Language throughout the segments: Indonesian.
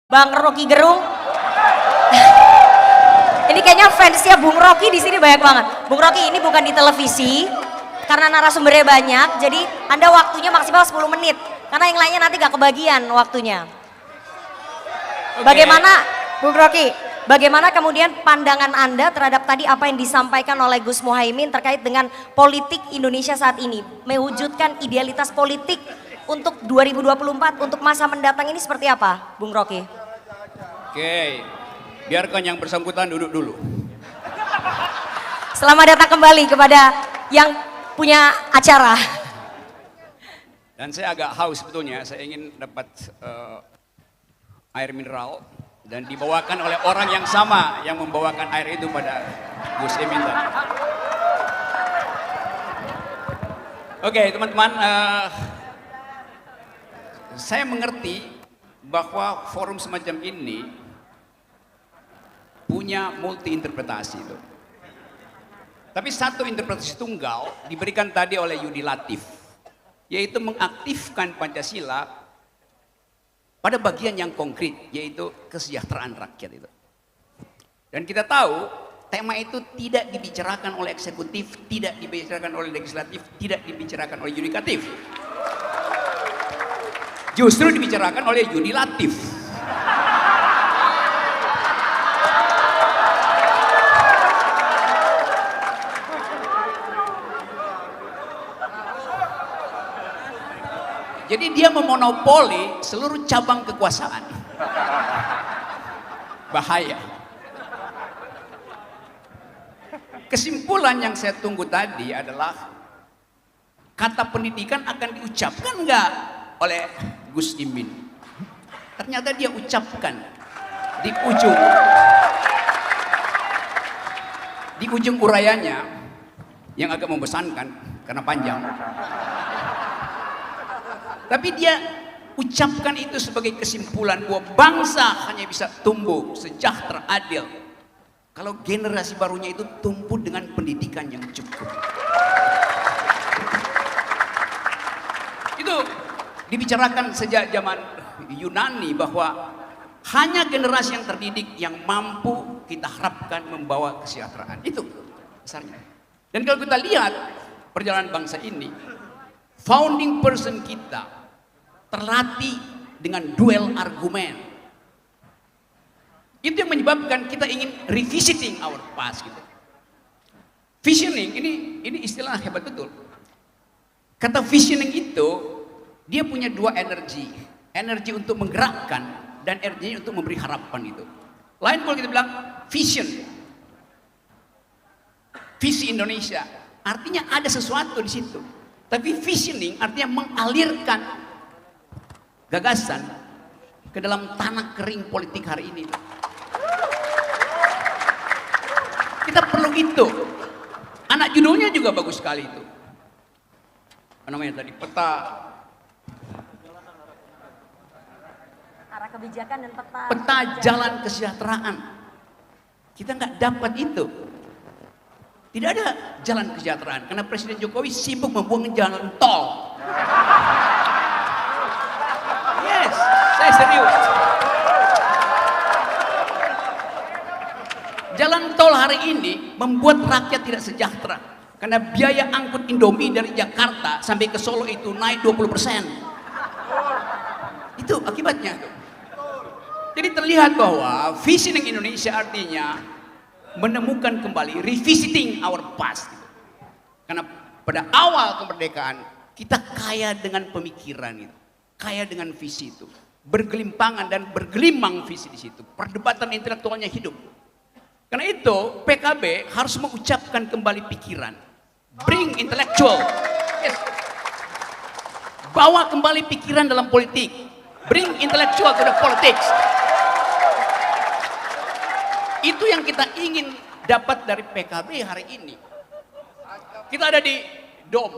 Bang Rocky Gerung. Ini kayaknya fansnya Bung Rocky di sini banyak banget. Bung Rocky ini bukan di televisi karena narasumbernya banyak, jadi Anda waktunya maksimal 10 menit. Karena yang lainnya nanti gak kebagian waktunya. Bagaimana Bung Rocky? Bagaimana kemudian pandangan Anda terhadap tadi apa yang disampaikan oleh Gus Muhaimin terkait dengan politik Indonesia saat ini? Mewujudkan idealitas politik untuk 2024, untuk masa mendatang ini seperti apa, Bung Rocky? Oke, biarkan yang bersangkutan duduk dulu. Selamat datang kembali kepada yang punya acara. Dan saya agak haus sebetulnya, saya ingin dapat air mineral dan dibawakan oleh orang yang sama yang membawakan air itu pada Gus Imin tadi. Oke teman-teman, saya mengerti bahwa forum semacam ini punya multi interpretasi itu. Tapi satu interpretasi tunggal diberikan tadi oleh Yudi Latif, yaitu mengaktifkan Pancasila pada bagian yang konkret, yaitu kesejahteraan rakyat itu. Dan kita tahu tema itu tidak dibicarakan oleh eksekutif, tidak dibicarakan oleh legislatif, tidak dibicarakan oleh yudikatif. Justru dibicarakan oleh Yudi Latif. Jadi dia memonopoli seluruh cabang kekuasaan. Bahaya. Kesimpulan yang saya tunggu tadi adalah kata pendidikan akan diucapkan enggak oleh Gus Imin. Ternyata dia ucapkan di ujung urayanya yang agak membosankan karena panjang. Tapi dia ucapkan itu sebagai kesimpulan bahwa bangsa hanya bisa tumbuh sejahtera, adil kalau generasi barunya itu tumbuh dengan pendidikan yang cukup. Itu dibicarakan sejak zaman Yunani bahwa hanya generasi yang terdidik yang mampu kita harapkan membawa kesejahteraan. Itu besarnya. Dan kalau kita lihat perjalanan bangsa ini, founding person kita terlatih dengan duel argumen. Itu yang menyebabkan kita ingin revisiting our past gitu. Visioning ini istilah hebat betul. Kata visioning itu dia punya dua energi. Energi untuk menggerakkan dan energi untuk memberi harapan itu. Lain kalau kita bilang vision. Visi Indonesia. Artinya ada sesuatu di situ. Tapi visioning artinya mengalirkan gagasan ke dalam tanah kering politik hari ini. Kita perlu itu. Anak judulnya juga bagus sekali itu. Apa namanya tadi? Peta Arah kebijakan dan peta jalan kesejahteraan. Kita nggak dapat itu. Tidak ada jalan kesejahteraan karena Presiden Jokowi sibuk membuang jalan tol. Yes, saya serius. Jalan tol hari ini membuat rakyat tidak sejahtera karena biaya angkut Indomie dari Jakarta sampai ke Solo itu naik 20%. Itu akibatnya. Jadi terlihat bahwa visioning Indonesia artinya menemukan kembali, revisiting our past. Karena pada awal kemerdekaan kita kaya dengan pemikiran itu, kaya dengan visi itu, bergelimpangan dan bergelimang visi di situ, perdebatan intelektualnya hidup. Karena itu PKB harus mengucapkan kembali pikiran, bring intellectual, yes. Bawa kembali pikiran dalam politik, bring intellectual to the politics. Itu yang kita ingin dapat dari PKB hari ini. Kita ada di DOM.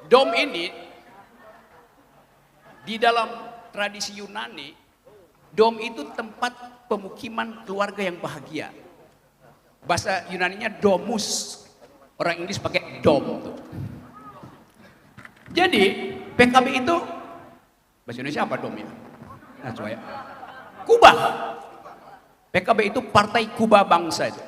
DOM ini di dalam tradisi Yunani, DOM itu tempat pemukiman keluarga yang bahagia. Bahasa Yunaninya domus. Orang Inggris pakai dom. Jadi PKB itu bahasa Indonesia apa dom ya? That's why. Kuba. PKB itu partai Kuba bangsa itu.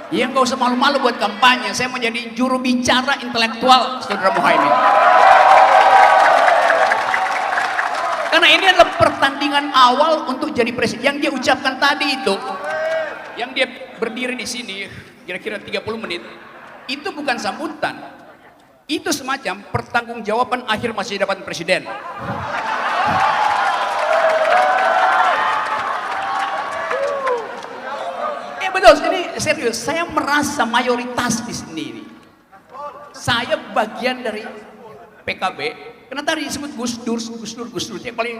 Yang gak usah malu-malu buat kampanye. Saya mau jadi juru bicara intelektual Saudara Muhaimin. Karena ini adalah pertandingan awal untuk jadi presiden. Yang dia ucapkan tadi itu, yang dia berdiri di sini kira-kira 30 menit, itu bukan sambutan. Itu semacam pertanggungjawaban akhir masa jabatan presiden. Betul, ini serius. Saya merasa mayoritas di sini. Saya bagian dari PKB. Karena tadi disebut Gus Dur. Yang paling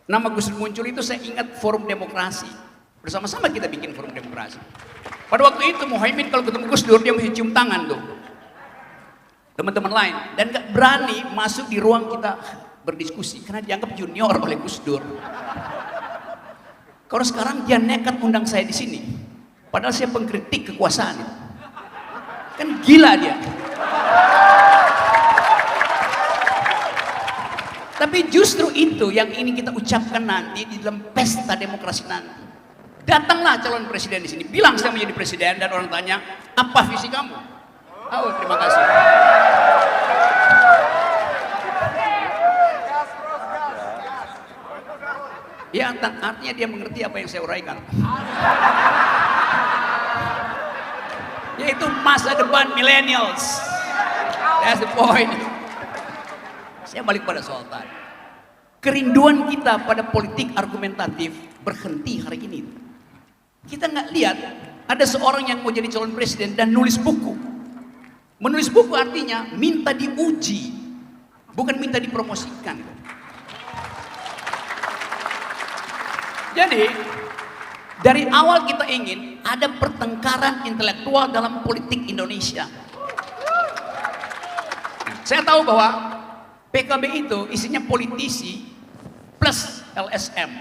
nama Gus Dur muncul itu saya ingat Forum Demokrasi. Bersama-sama kita bikin Forum Demokrasi. Pada waktu itu Muhaimin kalau ketemu Gus Dur dia mesti cium tangan tuh. Teman-teman lain. Dan gak berani masuk di ruang kita berdiskusi. Karena dianggap junior oleh Gus Dur. Kalau sekarang dia nekat undang saya di sini. Padahal saya pengkritik kekuasaan itu. Kan gila dia. Tapi justru itu yang ingin kita ucapkan nanti di dalam pesta demokrasi nanti. Datanglah calon presiden di sini. Bilang saya menjadi presiden dan orang tanya, apa visi kamu? Oh, terima kasih. Ya, artinya dia mengerti apa yang saya uraikan. Yaitu masa depan millennials. That's the point. Saya balik pada soal tadi. Kerinduan kita pada politik argumentatif berhenti hari ini. Kita nggak lihat ada seorang yang mau jadi calon presiden dan nulis buku. Menulis buku artinya minta diuji, bukan minta dipromosikan. Jadi dari awal kita ingin ada pertengkaran intelektual dalam politik Indonesia. Saya tahu bahwa PKB itu isinya politisi plus LSM.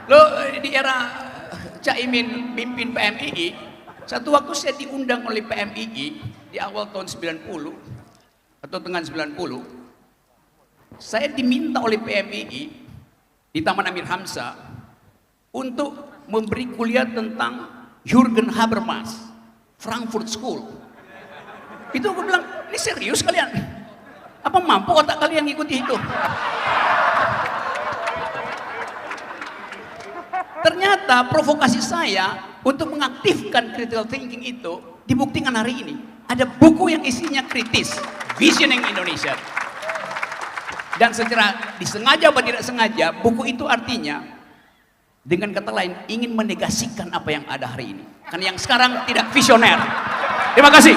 Loh, di era Caimin pimpin PMII, satu waktu saya diundang oleh PMII di awal tahun 90 atau tengah 90, saya diminta oleh PMII di Taman Amir Hamzah untuk memberi kuliah tentang Jürgen Habermas, Frankfurt School. Itu aku bilang, ini serius kalian? Apa mampu otak kalian ngikuti itu? Ternyata provokasi saya untuk mengaktifkan critical thinking itu dibuktikan hari ini. Ada buku yang isinya kritis, Visioning Indonesia. Dan secara disengaja atau tidak sengaja, buku itu artinya dengan kata lain ingin menegasikan apa yang ada hari ini. Karena yang sekarang tidak visioner. Terima kasih.